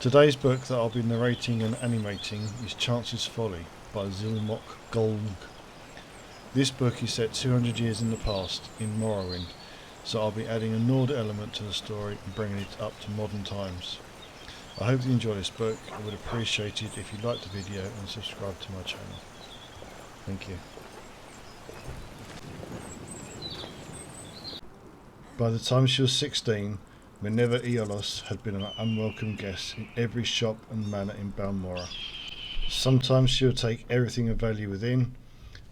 Today's book that I'll be narrating and animating is Chance's Folly by Zilmok Golg. This book is set 200 years in the past, in Morrowind, so I'll be adding a Nordic element to the story and bringing it up to modern times. I hope you enjoy this book. I would appreciate it if you like the video and subscribe to my channel. Thank you. By the time she was 16, Minerva Aeolos had been an unwelcome guest in every shop and manor in Balmora. Sometimes she would take everything of value within,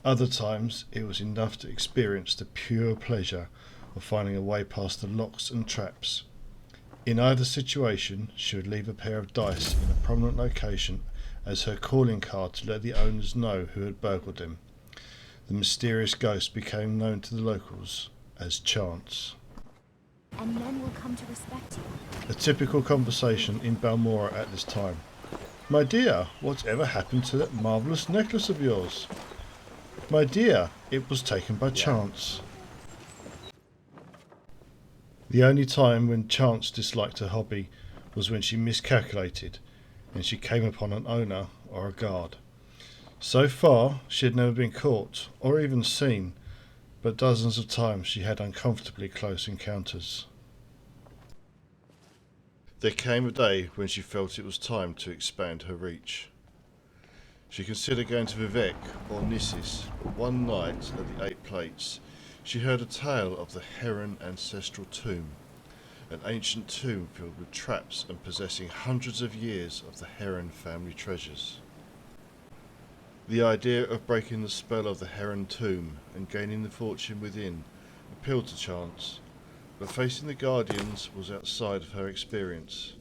other times it was enough to experience the pure pleasure of finding a way past the locks and traps. In either situation, she would leave a pair of dice in a prominent location as her calling card to let the owners know who had burgled them. The mysterious ghost became known to the locals as Chance. And men will come to respect you. A typical conversation in Balmora at this time. "My dear, whatever happened to that marvellous necklace of yours?" "My dear, it was taken by Chance." The only time when Chance disliked her hobby was when she miscalculated and she came upon an owner or a guard. So far she had never been caught or even seen, but dozens of times she had uncomfortably close encounters. There came a day when she felt it was time to expand her reach. She considered going to Vivek or Nissis, but one night at the Eight Plates she heard a tale of the Heron Ancestral Tomb, an ancient tomb filled with traps and possessing hundreds of years of the Heron family treasures. The idea of breaking the spell of the Heron tomb and gaining the fortune within appealed to Chance, but facing the Guardians was outside of her experience.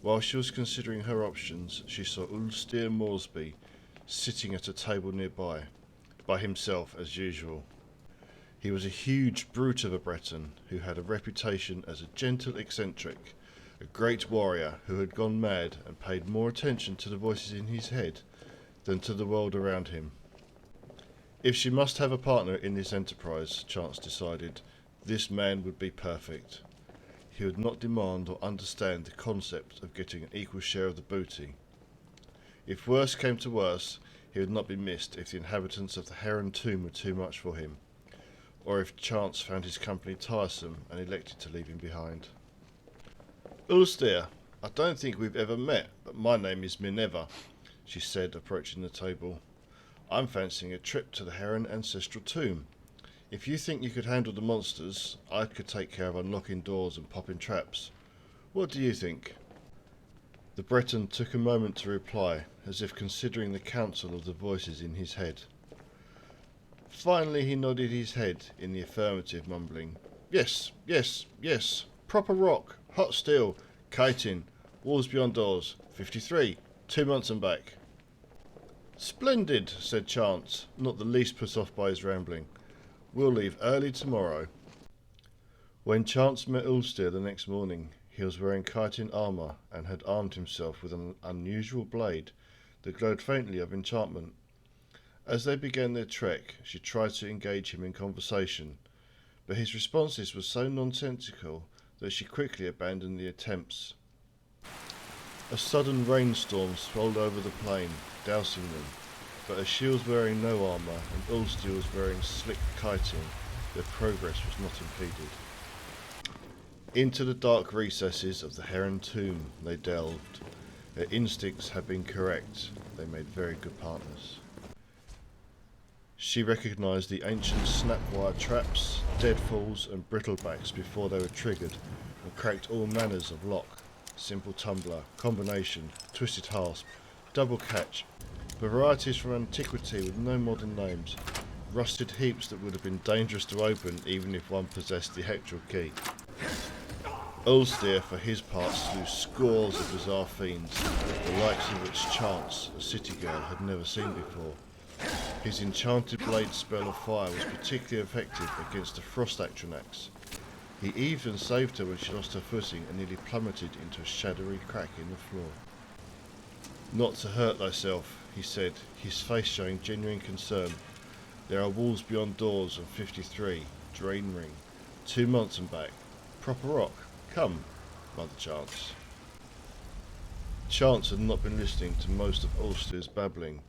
While she was considering her options, she saw Ulster Moresby sitting at a table nearby, by himself as usual. He was a huge brute of a Breton who had a reputation as a gentle eccentric, a great warrior who had gone mad and paid more attention to the voices in his head than to the world around him. If she must have a partner in this enterprise, Chance decided, this man would be perfect. He would not demand or understand the concept of getting an equal share of the booty. If worse came to worse, he would not be missed if the inhabitants of the Heron tomb were too much for him, or if Chance found his company tiresome and elected to leave him behind. "Ulster, I don't think we've ever met, but my name is Minerva," she said, approaching the table. "I'm fancying a trip to the Heron Ancestral Tomb. If you think you could handle the monsters, I could take care of unlocking doors and popping traps. What do you think?" The Breton took a moment to reply, as if considering the counsel of the voices in his head. Finally he nodded his head in the affirmative, mumbling, Yes, yes, yes. Proper rock, hot steel, kiting, walls beyond doors, 53, 2 months and back." "Splendid," said Chance, not the least put off by his rambling. "We'll leave early tomorrow." When Chance met Ulster the next morning, he was wearing chitin armour and had armed himself with an unusual blade that glowed faintly of enchantment. As they began their trek, she tried to engage him in conversation, but his responses were so nonsensical that she quickly abandoned the attempts. A sudden rainstorm swirled over the plain, dousing them, but as she was wearing no armour and Ulster was wearing slick kiting, their progress was not impeded. Into the dark recesses of the Heron tomb they delved. Their instincts had been correct. They made very good partners. She recognised the ancient snap-wire traps, deadfalls and brittlebacks before they were triggered, and cracked all manners of lock, simple tumbler, combination, twisted hasp, double catch, varieties from antiquity with no modern names, rusted heaps that would have been dangerous to open even if one possessed the actual key. Ulster, for his part, slew scores of bizarre fiends, the likes of which Chance, a city girl, had never seen before. His enchanted blade spell of fire was particularly effective against the frost Atronax. He even saved her when she lost her footing and nearly plummeted into a shadowy crack in the floor. "Not to hurt thyself," he said, his face showing genuine concern. "There are walls beyond doors and 53, drain ring, 2 months and back, proper rock. Come, Mother Chance." Chance had not been listening to most of Ulster's babbling,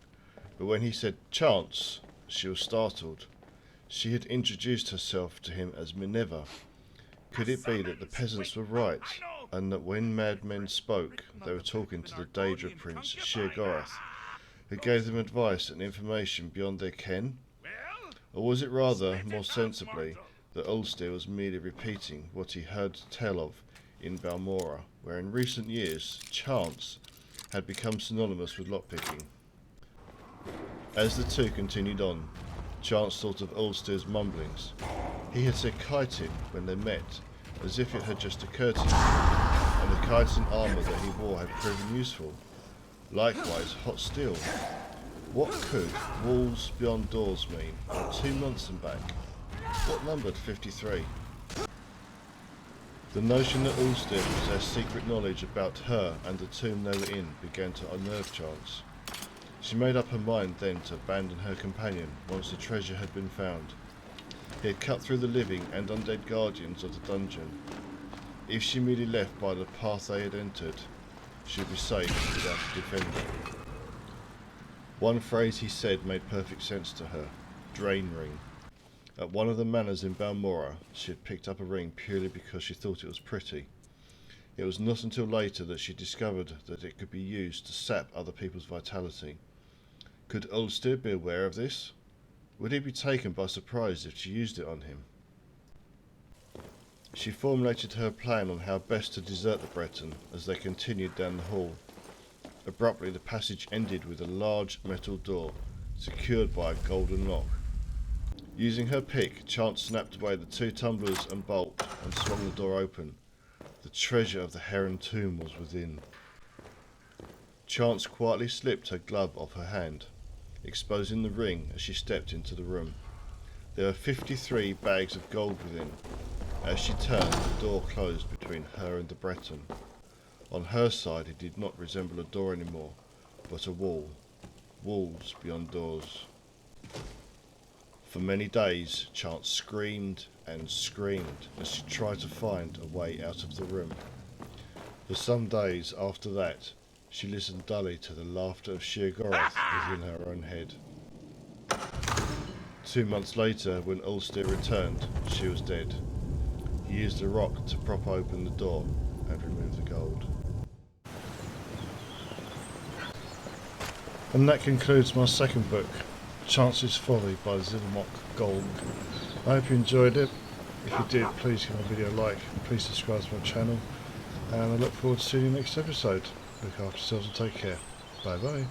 but when he said Chance, she was startled. She had introduced herself to him as Minerva. Could it be that the peasants were right, and that when madmen spoke, they were talking to the Daedra prince Sheogorath, who gave them advice and information beyond their ken? Or was it rather, more sensibly, that Ulster was merely repeating what he heard tell of in Balmora, where in recent years, chance had become synonymous with lockpicking? As the two continued on, Chance thought of Ulster's mumblings. He had said chitin when they met, as if it had just occurred to him, and the chitin armour that he wore had proven useful. Likewise, hot steel. What could walls beyond doors mean, or 2 months and back? What numbered 53? The notion that Ulster possessed secret knowledge about her and the tomb they were in began to unnerve Chance. She made up her mind then to abandon her companion once the treasure had been found. He had cut through the living and undead guardians of the dungeon. If she merely left by the path they had entered, she would be safe without a defender. One phrase he said made perfect sense to her: drain ring. At one of the manors in Balmora, she had picked up a ring purely because she thought it was pretty. It was not until later that she discovered that it could be used to sap other people's vitality. Could Ulster be aware of this? Would he be taken by surprise if she used it on him? She formulated her plan on how best to desert the Breton as they continued down the hall. Abruptly the passage ended with a large metal door, secured by a golden lock. Using her pick, Chance snapped away the 2 tumblers and bolt and swung the door open. The treasure of the Heron tomb was within. Chance quietly slipped her glove off her hand, exposing the ring as she stepped into the room. There were 53 bags of gold within. As she turned, the door closed between her and the Breton. On her side it did not resemble a door anymore, but a wall. Walls beyond doors. For many days, Chance screamed and screamed as she tried to find a way out of the room. For some days after that, she listened dully to the laughter of Sheogorath within her own head. 2 months later, when Ulster returned, she was dead. He used a rock to prop open the door and remove the gold. And that concludes my second book, Chance's Folly by Zilmok Golg. I hope you enjoyed it. If you did, please give my video a like and please subscribe to my channel. And I look forward to seeing you next episode. Look after yourselves and take care. Bye bye.